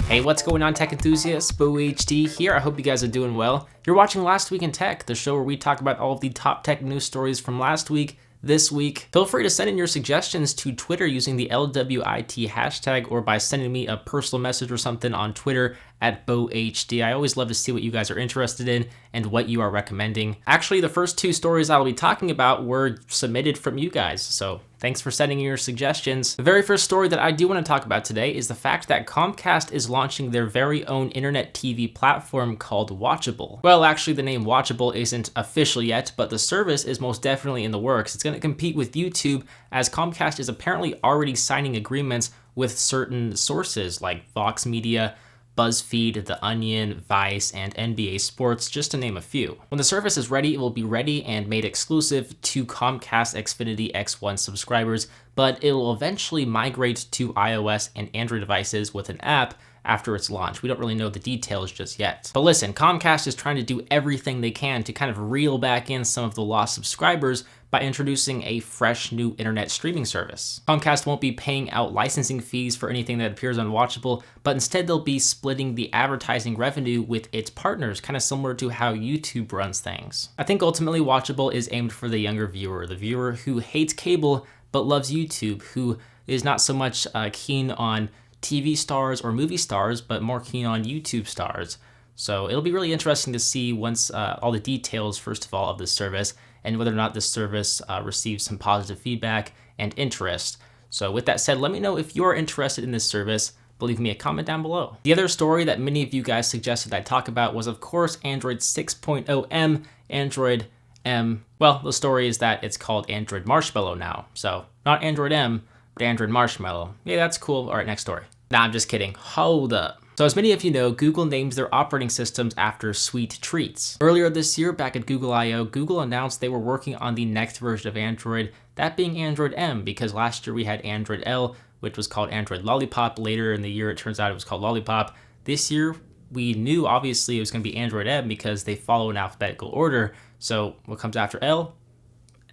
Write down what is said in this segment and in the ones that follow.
Hey, what's going on, tech enthusiasts? BoHD here. I hope you guys are doing well. You're watching Last Week in Tech, the show where we talk about all of the top tech news stories from last week, this week. Feel free to send in your suggestions to Twitter using the LWIT hashtag or by sending me a personal message or something on Twitter at BoHD. I always love to see what you guys are interested in and what you are recommending. Actually, the first two stories I'll be talking about were submitted from you guys, so thanks for sending in your suggestions. The very first story that I do want to talk about today is the fact that Comcast is launching their very own internet TV platform called Watchable. Well, actually, the name Watchable isn't official yet, but the service is most definitely in the works. It's going to compete with YouTube, as Comcast is apparently already signing agreements with certain sources like Vox Media, BuzzFeed, The Onion, Vice, and NBA Sports, just to name a few. When the service is ready, it will be ready and made exclusive to Comcast Xfinity X1 subscribers, but it will eventually migrate to iOS and Android devices with an app after its launch. We don't really know the details just yet. But listen, Comcast is trying to do everything they can to kind of reel back in some of the lost subscribers by introducing a fresh new internet streaming service. Comcast won't be paying out licensing fees for anything that appears on Watchable, but instead they'll be splitting the advertising revenue with its partners, kind of similar to how YouTube runs things. I think ultimately Watchable is aimed for the younger viewer, the viewer who hates cable but loves YouTube, who is not so much keen on TV stars or movie stars, but more keen on YouTube stars. So it'll be really interesting to see once all the details, first of all, of this service and whether or not this service receives some positive feedback and interest. So with that said, let me know if you're interested in this service. Leave me a comment down below. The other story that many of you guys suggested I talk about was, of course, Android 6.0 M, Android M. Well, the story is that it's called Android Marshmallow now. So not Android M, but Android Marshmallow. Yeah, that's cool. All right, next story. Nah, I'm just kidding. Hold up. So as many of you know, Google names their operating systems after sweet treats. Earlier this year, back at Google I/O, Google announced they were working on the next version of Android, that being Android M, because last year we had Android L, which was called Android Lollipop. Later in the year, it turns out it was called Lollipop. This year, we knew obviously it was going to be Android M because they follow in alphabetical order. So what comes after L?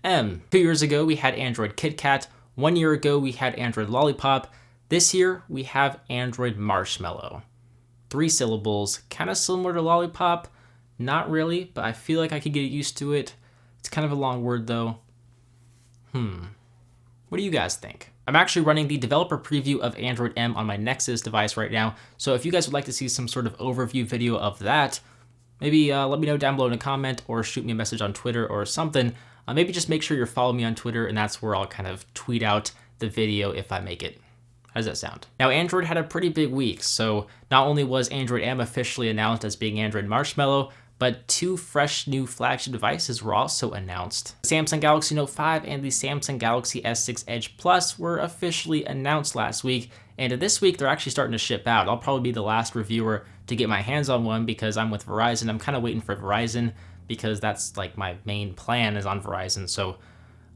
M. 2 years ago, we had Android KitKat. 1 year ago, we had Android Lollipop. This year, we have Android Marshmallow. 3 syllables, kind of similar to Lollipop. Not really, but I feel like I could get used to it. It's kind of a long word though. What do you guys think? I'm actually running the developer preview of Android M on my Nexus device right now, so if you guys would like to see some sort of overview video of that, maybe let me know down below in a comment or shoot me a message on Twitter or something. Maybe just make sure you're following me on Twitter, and that's where I'll kind of tweet out the video if I make it. How does that sound? Now, Android had a pretty big week, so not only was Android M officially announced as being Android Marshmallow, but 2 fresh new flagship devices were also announced. The Samsung Galaxy Note 5 and the Samsung Galaxy S6 Edge Plus were officially announced last week, and this week they're actually starting to ship out. I'll probably be the last reviewer to get my hands on one because I'm with Verizon. I'm kind of waiting for Verizon because that's like my main plan is on Verizon, so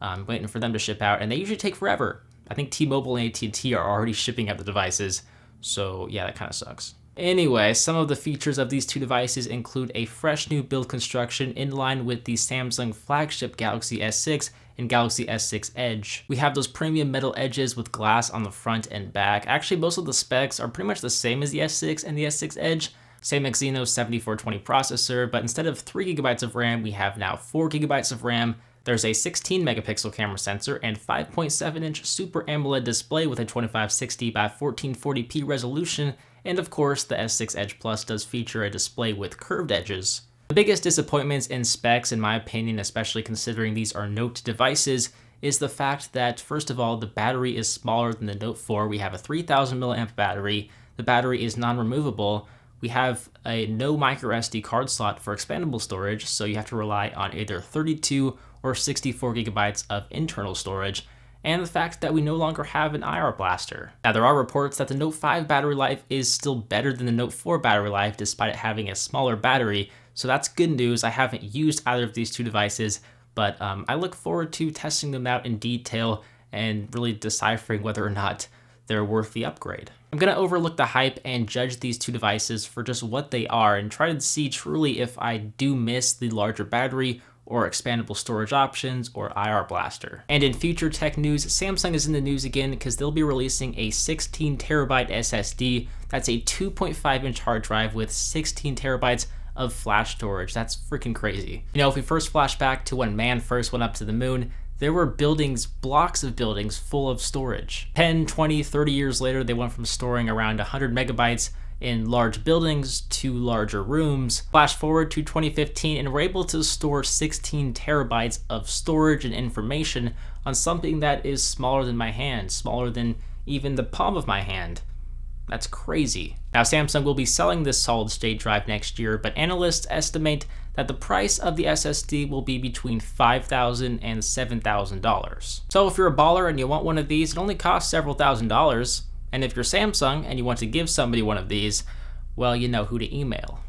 I'm waiting for them to ship out, and they usually take forever. I think T-Mobile and AT&T are already shipping out the devices, so yeah, that kind of sucks. Anyway, some of the features of these 2 devices include a fresh new build construction in line with the Samsung flagship Galaxy S6 and Galaxy S6 Edge. We have those premium metal edges with glass on the front and back. Actually, most of the specs are pretty much the same as the S6 and the S6 Edge. Same Exynos 7420 processor, but instead of 3 GB of RAM, we have now 4 GB of RAM. There's a 16 megapixel camera sensor and 5.7-inch Super AMOLED display with a 2560 by 1440p resolution, and of course the S6 Edge Plus does feature a display with curved edges. The biggest disappointments in specs, in my opinion, especially considering these are Note devices, is the fact that, first of all, the battery is smaller than the Note 4. We have a 3000 milliamp battery. The battery is non-removable. We have a no micro SD card slot for expandable storage, so you have to rely on either 32 or 64 gigabytes of internal storage, and the fact that we no longer have an IR blaster. Now, there are reports that the Note 5 battery life is still better than the Note 4 battery life despite it having a smaller battery, so that's good news. I haven't used either of these 2 devices, but I look forward to testing them out in detail and really deciphering whether or not they're worth the upgrade. I'm going to overlook the hype and judge these 2 devices for just what they are and try to see truly if I do miss the larger battery or expandable storage options, or IR blaster. And in future tech news, Samsung is in the news again because they'll be releasing a 16 terabyte SSD. That's a 2.5-inch hard drive with 16 terabytes of flash storage. That's freaking crazy. You know, if we first flash back to when man first went up to the moon, there were buildings, blocks of buildings full of storage. 10, 20, 30 years later, they went from storing around 100 megabytes in large buildings to larger rooms. Flash forward to 2015 and we're able to store 16 terabytes of storage and information on something that is smaller than my hand, smaller than even the palm of my hand. That's crazy. Now, Samsung will be selling this solid state drive next year, but analysts estimate that the price of the SSD will be between $5,000 and $7,000. So if you're a baller and you want one of these, it only costs several $1,000s. And if you're Samsung and you want to give somebody one of these, well, you know who to email.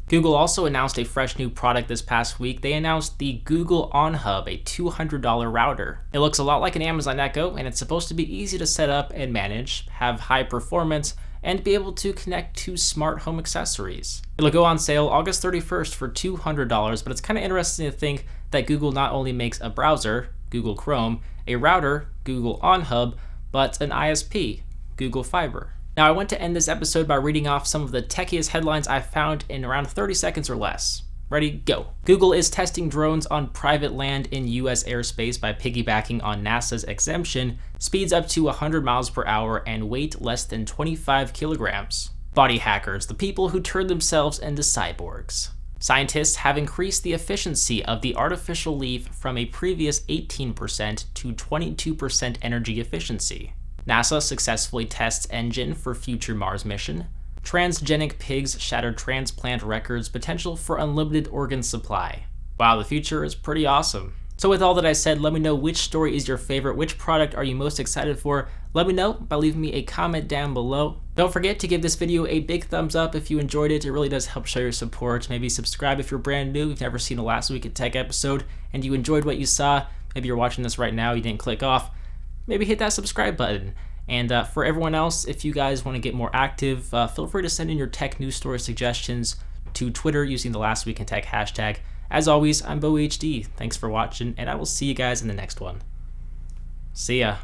Google also announced a fresh new product this past week. They announced the Google OnHub, a $200 router. It looks a lot like an Amazon Echo, and it's supposed to be easy to set up and manage, have high performance, and be able to connect to smart home accessories. It'll go on sale August 31st for $200, but it's kind of interesting to think that Google not only makes a browser, Google Chrome, a router, Google OnHub, but an ISP, Google Fiber. Now, I want to end this episode by reading off some of the techiest headlines I found in around 30 seconds or less. Ready? Go. Google is testing drones on private land in US airspace by piggybacking on NASA's exemption, speeds up to 100 miles per hour, and weight less than 25 kilograms. Body hackers, the people who turn themselves into cyborgs. Scientists have increased the efficiency of the artificial leaf from a previous 18% to 22% energy efficiency. NASA successfully tests engine for future Mars mission. Transgenic pigs shatter transplant records, potential for unlimited organ supply. Wow, the future is pretty awesome. So with all that I said, let me know which story is your favorite, which product are you most excited for? Let me know by leaving me a comment down below. Don't forget to give this video a big thumbs up if you enjoyed it. It really does help show your support. Maybe subscribe if you're brand new, you've never seen a Last Week in Tech episode, and you enjoyed what you saw. Maybe you're watching this right now, you didn't click off. Maybe hit that subscribe button. And for everyone else, if you guys want to get more active, feel free to send in your tech news story suggestions to Twitter using the Last Week in Tech hashtag. As always, I'm BoHD. Thanks for watching, and I will see you guys in the next one. See ya.